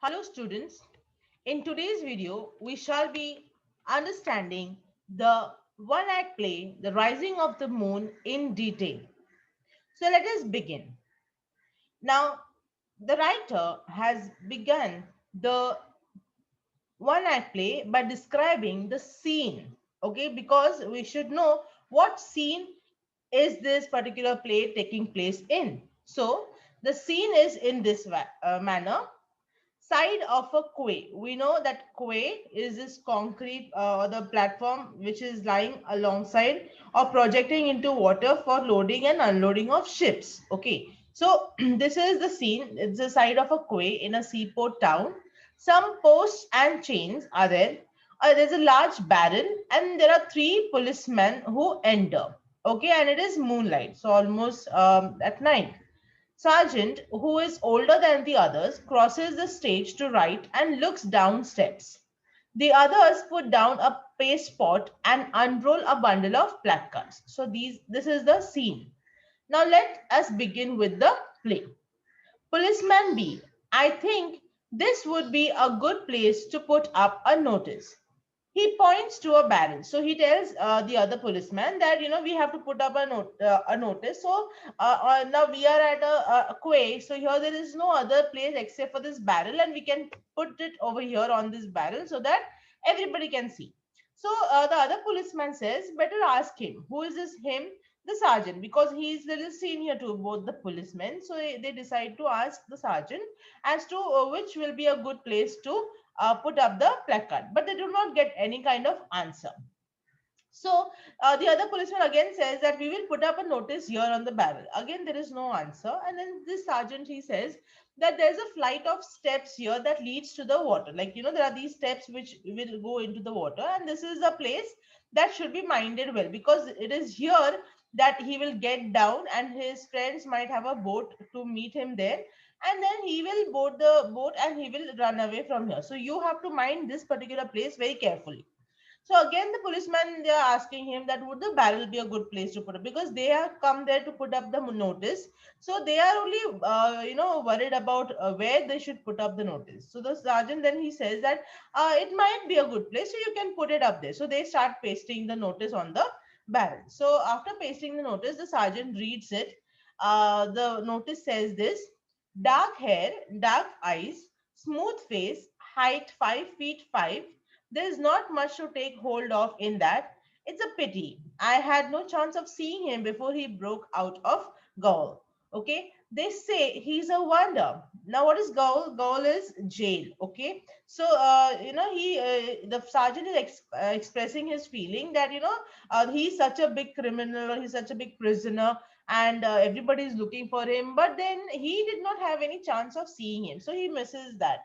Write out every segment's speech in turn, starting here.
Hello students, in today's video we shall be understanding the one act play The Rising of the Moon in detail. So let us begin. Now the writer has begun the one act play by describing the scene, okay, because we should know what scene is this particular play taking place in. So the scene is in this manner. Side of a quay. We know that quay is this concrete or the platform which is lying alongside or projecting into water for loading and unloading of ships. Okay, so this is the scene. It's the side of a quay in a seaport town. Some posts and chains are there. There's a large barrel and there are three policemen who enter. Okay, and it is moonlight, so almost at night. Sergeant, who is older than the others, crosses the stage to right and looks down steps. The others put down a paste pot and unroll a bundle of placards. So this is the scene. Now let us begin with the play. Policeman B, I think this would be a good place to put up a notice. He points to a barrel. So he tells the other policeman that we have to put up a notice. So now we are at a quay. So here there is no other place except for this barrel, and we can put it over here on this barrel so that everybody can see. So the other policeman says, better ask him. Who is this him? The sergeant, because he is little senior to both the policemen. So they decide to ask the sergeant as to which will be a good place to put up the placard, but they do not get any kind of answer. So the other policeman again says that we will put up a notice here on the barrel. Again, there is no answer. And then this sergeant, he says that there's a flight of steps here that leads to the water. Like, there are these steps which will go into the water. And this is a place that should be minded well, because it is here that he will get down and his friends might have a boat to meet him there. And then he will board the boat and he will run away from here. So you have to mind this particular place very carefully. So again, the policeman, they are asking him that would the barrel be a good place to put it, because they have come there to put up the notice. So they are only worried about where they should put up the notice. So the sergeant then he says that it might be a good place, so you can put it up there. So they start pasting the notice on the barrel. So after pasting the notice, the sergeant reads it. The notice says this: dark hair, dark eyes, smooth face, height 5 feet 5. There's not much to take hold of in that. It's a pity. I had no chance of seeing him before he broke out of gaol. Okay, they say he's a wonder. Now, what is gaol? Gaol is jail. Okay, so the sergeant is expressing his feeling that he's such a big criminal, or he's such a big prisoner, and everybody is looking for him. But then he did not have any chance of seeing him, so he misses that.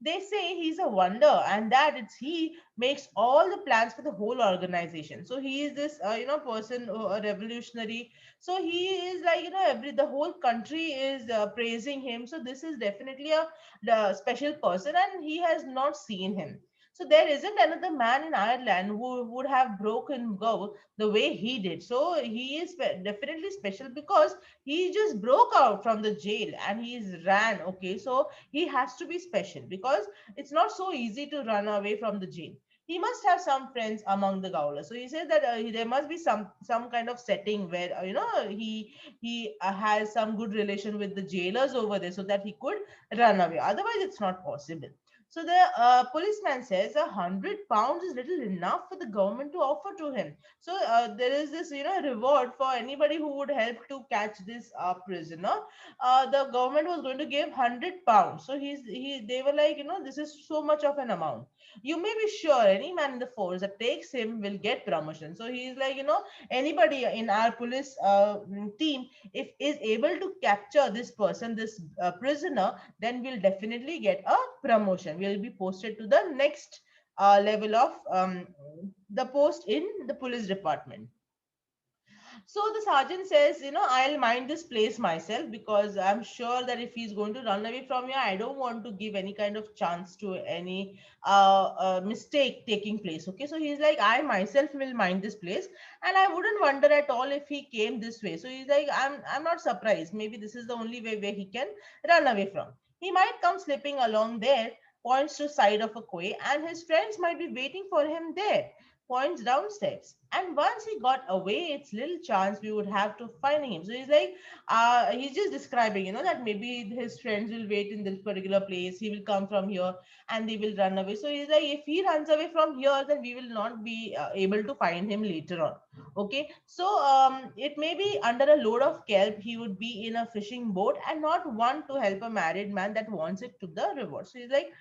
They say he's a wonder, and that it's he makes all the plans for the whole organization. So he is this person, a revolutionary. So he is like, every the whole country is praising him. So this is definitely a the special person, and he has not seen him. So there isn't another man in Ireland who would have broken go the way he did. So he is definitely special, because he just broke out from the jail and he's ran. Okay, so he has to be special, because it's not so easy to run away from the jail. He must have some friends among the gaolers. So he says that there must be some kind of setting where he has some good relation with the jailers over there, so that he could run away. Otherwise, it's not possible. So the policeman says £100 is little enough for the government to offer to him. So there is this reward for anybody who would help to catch this prisoner. The government was going to give £100. So they were like, this is so much of an amount. You may be sure any man in the force that takes him will get promotion. So he's like, anybody in our police team, if is able to capture this person, this prisoner, then we'll definitely get a promotion. We'll be posted to the next level of the post in the police department. So the sergeant says, I'll mind this place myself, because I'm sure that if he's going to run away from here, I don't want to give any kind of chance to any mistake taking place. Okay, so he's like, I myself will mind this place, and I wouldn't wonder at all if he came this way. So he's like, I'm not surprised. Maybe this is the only way where he can run away from. He might come slipping along there, points to side of a quay, and his friends might be waiting for him there, points downstairs. And once he got away, it's little chance we would have to find him. So he's like, he's just describing, that maybe his friends will wait in this particular place. He will come from here and they will run away. So he's like, if he runs away from here, then we will not be able to find him later on. Okay, so it may be under a load of kelp. He would be in a fishing boat and not one to help a married man that wants it to the river. So he's like,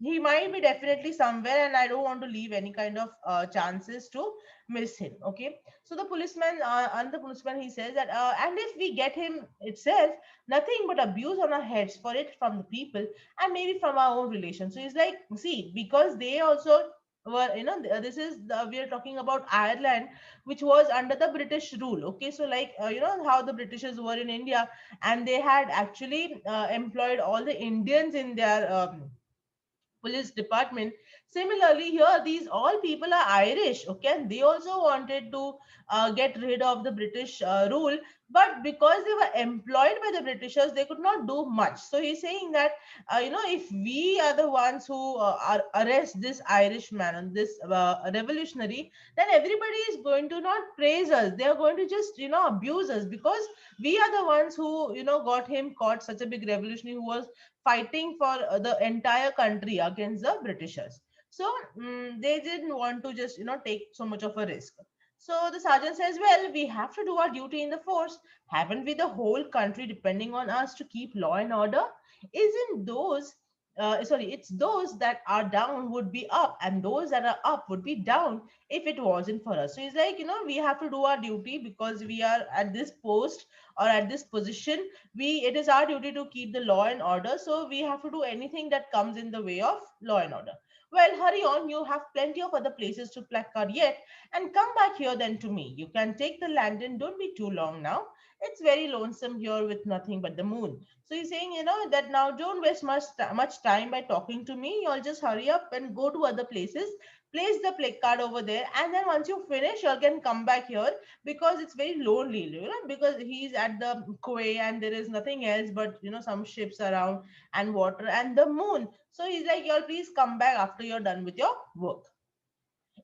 he might be definitely somewhere, and I don't want to leave any kind of chances to miss him. Okay, so the policeman, and the policeman, he says that, and if we get him itself, nothing but abuse on our heads for it from the people and maybe from our own relations. So he's like, see, because they also were, this is we are talking about Ireland, which was under the British rule. Okay, so like, how the Britishers were in India, and they had actually employed all the Indians in their police department. Similarly, here these all people are Irish, okay, and they also wanted to get rid of the British rule, but because they were employed by the Britishers, they could not do much. So he's saying that, if we are the ones who arrest this Irishman and this revolutionary, then everybody is going to not praise us. They are going to just abuse us, because we are the ones who got him caught, such a big revolutionary who was fighting for the entire country against the Britishers. So they didn't want to just take so much of a risk. So the sergeant says, "Well, we have to do our duty in the force. Haven't we the whole country depending on us to keep law and order? Isn't those sorry, it's those that are down would be up, and those that are up would be down if it wasn't for us." So he's like, we have to do our duty because we are at this post or at this position. It is our duty to keep the law and order, so we have to do anything that comes in the way of law and order. Well, hurry on, you have plenty of other places to placard yet, and come back here then to me. You can take the lantern, don't be too long now. It's very lonesome here with nothing but the moon. So he's saying, that now don't waste much time by talking to me. You'll just hurry up and go to other places, place the placard over there, and then once you finish, you can come back here, because it's very lonely, because he's at the quay and there is nothing else but some ships around and water and the moon. So he's like, y'all please come back after you're done with your work.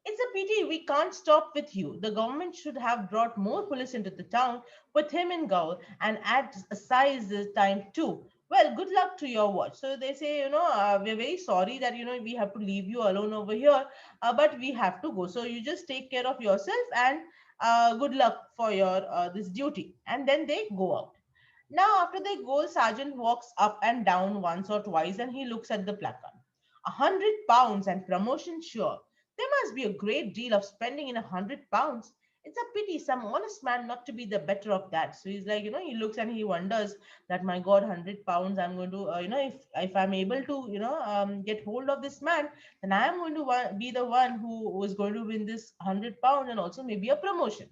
It's a pity we can't stop with you. The government should have brought more police into the town, put him in gaol, and add a size this time too. Well, good luck to your watch. So they say, we're very sorry that, we have to leave you alone over here, but we have to go. So you just take care of yourself, and good luck for your this duty. And then they go out. Now, after they go, Sergeant walks up and down once or twice, and he looks at the placard. £100 and promotion sure. There must be a great deal of spending in £100. It's a pity some honest man not to be the better of that. So he's like, he looks and he wonders that, my God, £100. I'm going to, if I'm able to, get hold of this man, then I am going to be the one who is going to win this £100 and also maybe a promotion.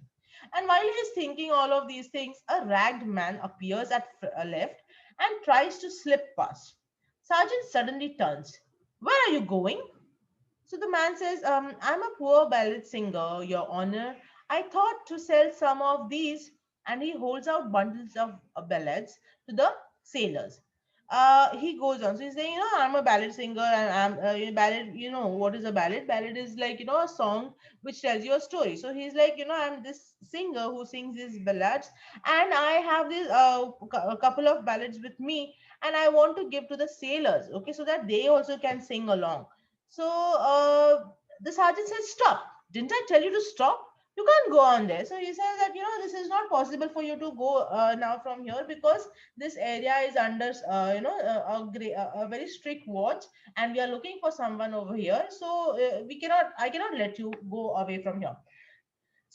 And while he is thinking all of these things, a ragged man appears at left and tries to slip past. Sergeant suddenly turns. Where are you going? So the man says, I'm a poor ballad singer, Your Honor. I thought to sell some of these. And he holds out bundles of ballads to the sailors. He goes on. So he's saying, I'm a ballad singer, and I'm ballad. What is a ballad? Ballad is like, a song which tells you a story. So he's like, I'm this singer who sings these ballads, and I have this a couple of ballads with me, and I want to give to the sailors, okay, so that they also can sing along. So the sergeant says, "Stop! Didn't I tell you to stop? You can't go on there." So he says that, this is not possible for you to go now from here, because this area is under, a very strict watch, and we are looking for someone over here. So I cannot let you go away from here.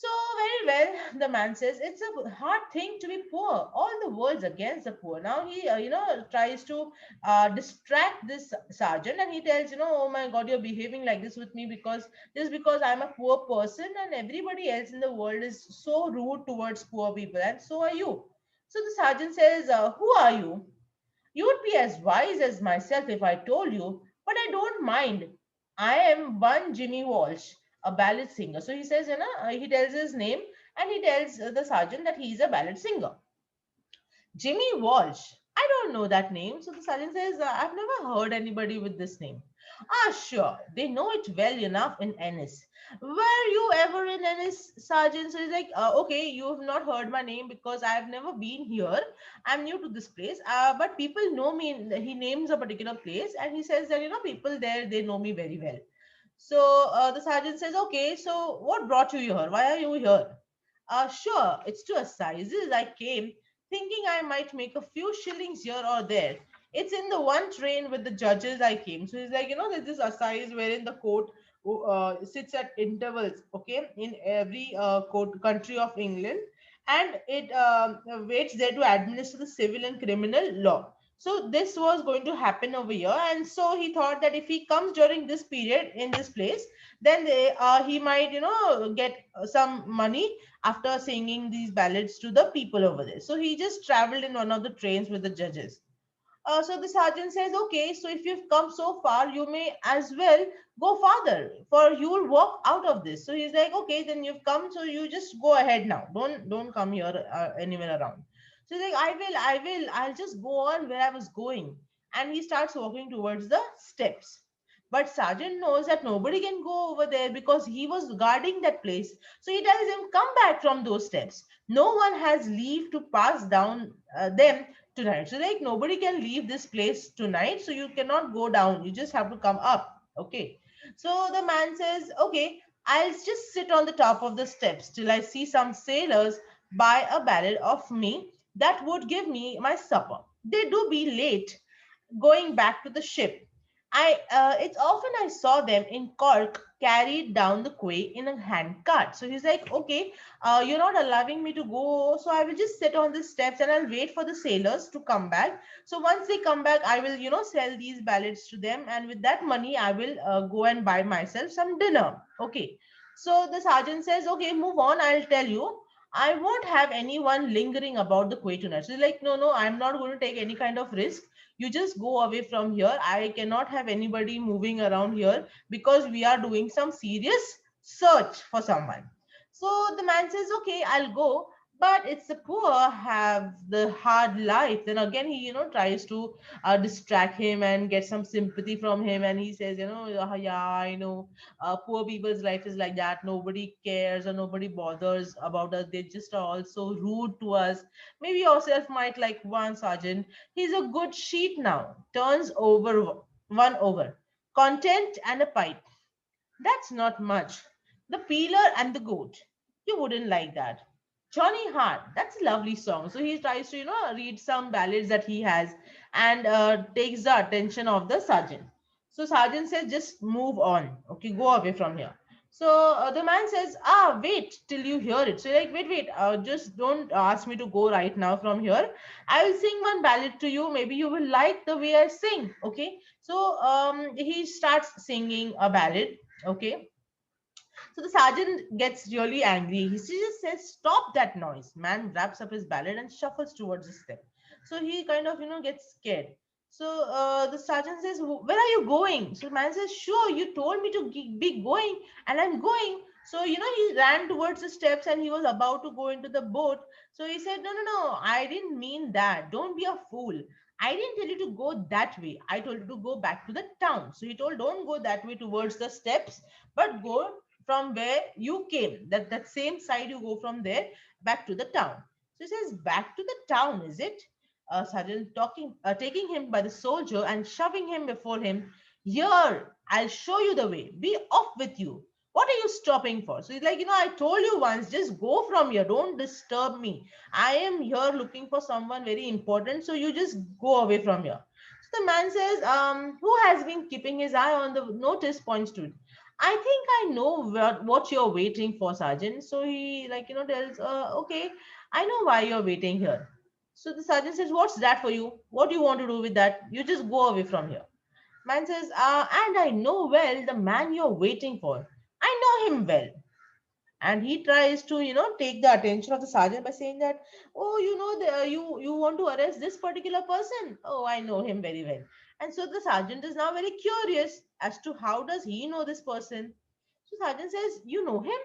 So, very well, the man says, it's a hard thing to be poor. All the world's against the poor. Now he, tries to distract this sergeant, and he tells, oh my God, you're behaving like this with me because I'm a poor person, and everybody else in the world is so rude towards poor people, and so are you. So the sergeant says, who are you? You would be as wise as myself if I told you, but I don't mind. I am one Jimmy Walsh, a ballad singer. So he says, he tells his name, and he tells the sergeant that he is a ballad singer. Jimmy Walsh. I don't know that name. So the sergeant says, I've never heard anybody with this name. Ah, sure. They know it well enough in Ennis. Were you ever in Ennis, sergeant? So he's like, okay, you have not heard my name because I have never been here. I'm new to this place. But people know me. He names a particular place and he says that, people there, they know me very well. So the sergeant says, okay, so what brought you here? Why are you here? Sure, it's to assizes. I came thinking I might make a few shillings here or there. It's in the one train with the judges I came. So he's like, there's this assize wherein the court sits at intervals, okay, in every court country of England, and it waits there to administer the civil and criminal law. So this was going to happen over here, and so he thought that if he comes during this period in this place, then he might, get some money after singing these ballads to the people over there. So he just traveled in one of the trains with the judges. So the sergeant says, okay, so if you've come so far, you may as well go farther, for you will walk out of this. So he's like, okay, then you've come, so you just go ahead now. Don't come here anywhere around. So he's like, I'll just go on where I was going. And he starts walking towards the steps. But Sergeant knows that nobody can go over there because he was guarding that place. So he tells him, come back from those steps. No one has leave to pass down them tonight. So like nobody can leave this place tonight. So you cannot go down. You just have to come up. Okay. So the man says, okay, I'll just sit on the top of the steps till I see some sailors buy a barrel of me that would give me my supper. They do be late going back to the ship. It's often I saw them in Cork carried down the quay in a hand cart. So he's like, okay, you're not allowing me to go, so I will just sit on the steps and I'll wait for the sailors to come back. So once they come back, I will, sell these ballads to them, and with that money, I will go and buy myself some dinner. Okay. So the sergeant says, okay, move on. I'll tell you. I won't have anyone lingering about the quay tonight. So he's like, no, no, I'm not going to take any kind of risk. You just go away from here. I cannot have anybody moving around here because we are doing some serious search for someone. So the man says, okay, I'll go. But it's the poor have the hard life. Then again, he, tries to distract him and get some sympathy from him. And he says, yeah, I know poor people's life is like that. Nobody cares or nobody bothers about us. They just are also rude to us. Maybe yourself might like one sergeant. He's a good sheet now. Turns over one over. Content and a pipe. That's not much. The Peeler and the Goat. You wouldn't like that. Johnny Hart. That's a lovely song. So he tries to, read some ballads that he has and takes the attention of the sergeant. So sergeant says, just move on. Okay, go away from here. So the man says, wait till you hear it. So you're like, wait, just don't ask me to go right now from here. I will sing one ballad to you. Maybe you will like the way I sing. Okay. So he starts singing a ballad. Okay. So the sergeant gets really angry. He just says, stop that noise. Man wraps up his ballad and shuffles towards the step. So he kind of, gets scared. So the sergeant says, where are you going? So the man says, sure, you told me to be going and I'm going. So, he ran towards the steps and he was about to go into the boat. So he said, no, no, no, I didn't mean that. Don't be a fool. I didn't tell you to go that way. I told you to go back to the town. So he told, don't go that way towards the steps, but go from where you came. That same side you go from there back to the town. So he says, back to the town, is it? Sergeant taking him by the soldier and shoving him before him. Here, I'll show you the way. Be off with you. What are you stopping for? So he's like, I told you once, just go from here. Don't disturb me. I am here looking for someone very important. So you just go away from here. So the man says, who has been keeping his eye on the notice, points to it. I think I know what you're waiting for, Sergeant. So he, tells, okay, I know why you're waiting here. So the sergeant says, what's that for you? What do you want to do with that? You just go away from here. Man says, and I know well the man you're waiting for. I know him well. And he tries to, take the attention of the sergeant by saying that, oh, you want to arrest this particular person. Oh, I know him very well. And so the sergeant is now very curious as to how does he know this person. So sergeant says, you know him?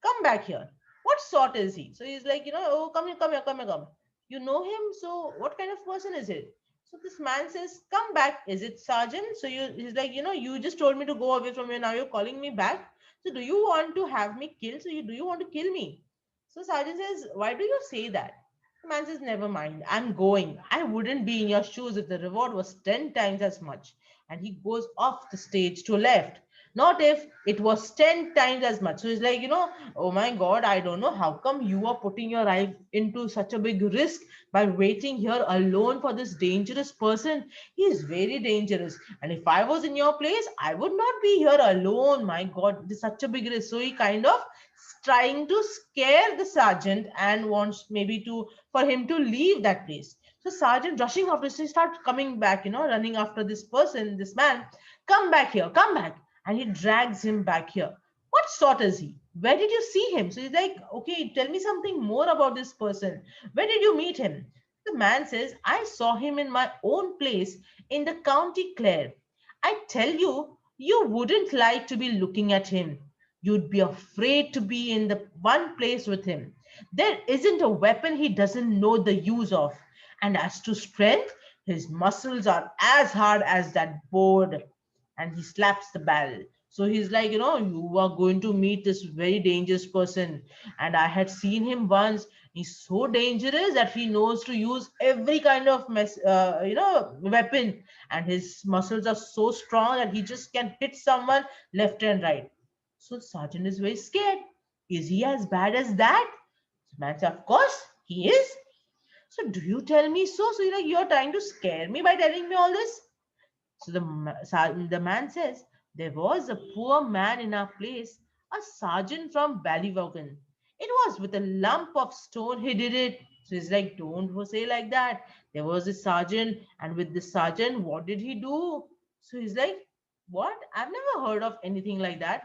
Come back here. What sort is he? So he's like, oh, come here, come here, come here, come. You know him, so what kind of person is it? So this man says, come back. Is it sergeant? So he's like, you just told me to go away from here. Now you're calling me back. So do you want to have me killed? Do you want to kill me? So sergeant says, why do you say that? The man says, never mind. I'm going. I wouldn't be in your shoes if the reward was 10 times as much. And he goes off the stage to left. Not if it was 10 times as much. So he's like, oh my God, I don't know how come you are putting your life into such a big risk by waiting here alone for this dangerous person. He is very dangerous. And if I was in your place, I would not be here alone. My God, it is such a big risk. So he kind of trying to scare the sergeant and wants maybe to for him to leave that place. So sergeant rushing after, so he starts coming back, running after this person, this man. Come back here, come back. And he drags him back here. What sort is he? Where did you see him? So he's like, okay, tell me something more about this person. Where did you meet him? The man says, I saw him in my own place in the county Clare. I tell you, you wouldn't like to be looking at him. You'd be afraid to be in the one place with him. There isn't a weapon he doesn't know the use of. And as to strength, his muscles are as hard as that board. And he slaps the barrel. So he's like, you are going to meet this very dangerous person. And I had seen him once. He's so dangerous that he knows to use every kind of weapon. And his muscles are so strong that he just can hit someone left and right. So the sergeant is very scared. Is he as bad as that? Man said, of course he is. So do you tell me so? So you're trying to scare me by telling me all this? So the man says, there was a poor man in our place, a sergeant from Ballyvaughan. It was with a lump of stone he did it. So he's like, don't say like that. There was a sergeant, and with the sergeant, what did he do? So he's like, what? I've never heard of anything like that.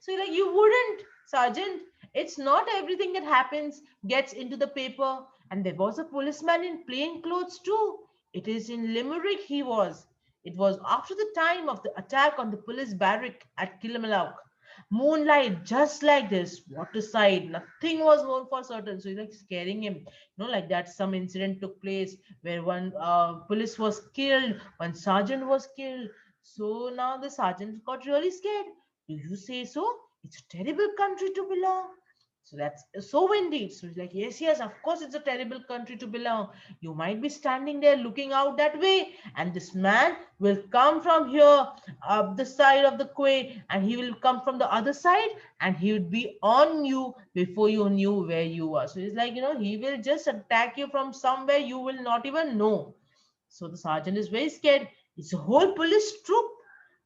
So like, you wouldn't, Sergeant. It's not everything that happens gets into the paper. And there was a policeman in plain clothes too. It is in Limerick he was. It was after the time of the attack on the police barrack at Kilmallock. Moonlight, just like this. What a sight. Nothing was known for certain. So he's like scaring him. Like that some incident took place where one police was killed, one sergeant was killed. So now the sergeant got really scared. Do you say so? It's a terrible country to belong. So that's so indeed. So it's like, yes, yes, of course, it's a terrible country to belong. You might be standing there looking out that way, and this man will come from here up the side of the quay, and he will come from the other side, and he would be on you before you knew where you are. So it's like, he will just attack you from somewhere you will not even know. So the sergeant is very scared. It's a whole police troop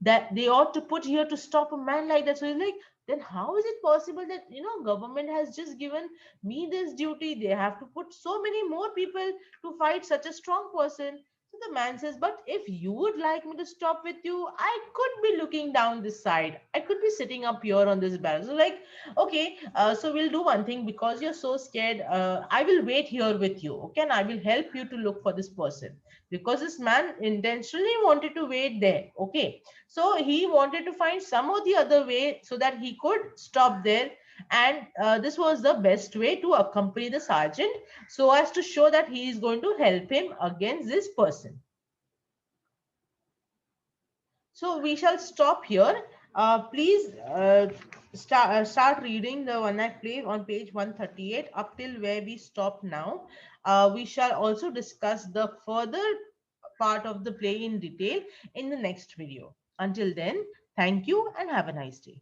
that they ought to put here to stop a man like that. So he's like, then how is it possible that government has just given me this duty? They have to put so many more people to fight such a strong person. So the man says, but if you would like me to stop with you, I could be looking down this side. I could be sitting up here on this barrel. So like, okay, so we'll do one thing because you're so scared. I will wait here with you, okay, and I will help you to look for this person because this man intentionally wanted to wait there, okay. So he wanted to find some or the other way so that he could stop there. And this was the best way to accompany the sergeant so as to show that he is going to help him against this person. So we shall stop here. Please start reading the one act play on page 138 up till where we stop now. We shall also discuss the further part of the play in detail in the next video. Until then, thank you and have a nice day.